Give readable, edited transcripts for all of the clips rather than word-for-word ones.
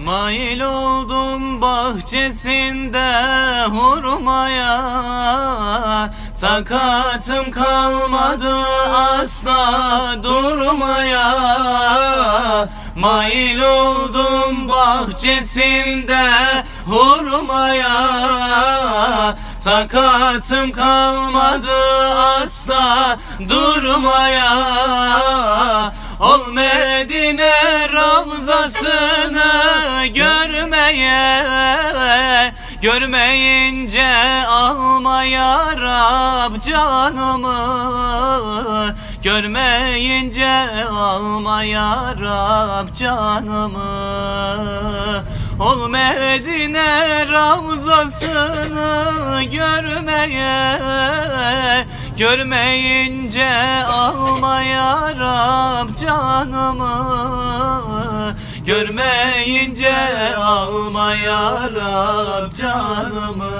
Mail oldum bahçesinde hurmaya, takatım kalmadı asla durmaya. Mail oldum bahçesinde hurmaya, takatım kalmadı asla durmaya. Ol Medine Ravzasını görmeye, görmeyince alma ya Rab canımı, görmeyince alma ya Rab canımı. Ol Medine Ravzasını görmeye, görmeyince alma ya Rab canımı, görmeyince alma ya Rab canımı.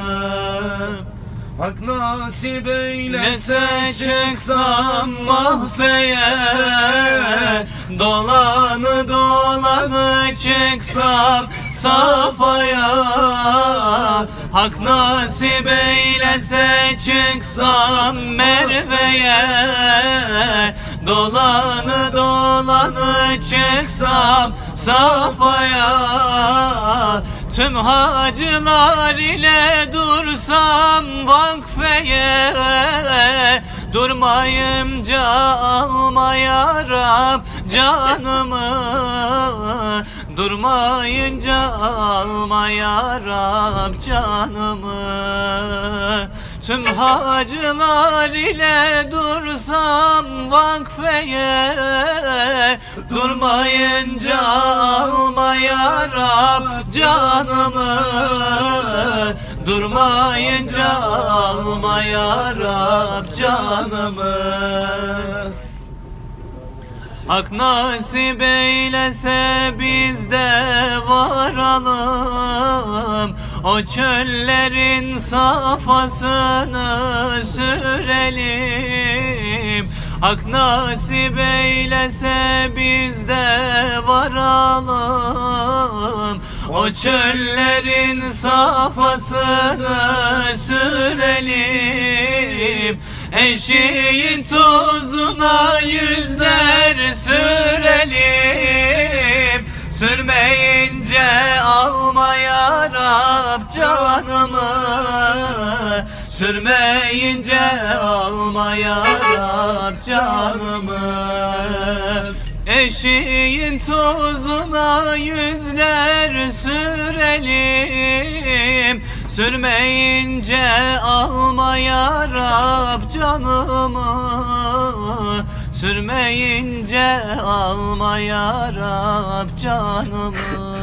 Hak nasip eylese çıksam mahfeye, dolanı dolanı çıksam safaya. Hak nasip eylese çıksam Merve'ye, dolanı dolanı çıksam safaya. Tüm hacılar ile dursam vakfeye, durmayınca alma ya Rab canımı, durmayınca alma ya Rab canımı. Tüm hacılar ile dursam vakfeye, durmayınca alma ya Rab canımı, durmayınca alma ya Rab canımı. Hak nasip eylese biz de varalım, o çöllerin safasını sürelim. Hak nasip eylese biz de varalım, o çöllerin safasını sürelim. Eşiğin tozuna yüzler sürelim, sürmeyince alma ya Rab canımı, sürmeyince alma ya Rab canımı. Eşiğin tozuna yüzler sürelim, sürmeyince alma ya Rab canımı, sürmeyince alma ya Rab canımı.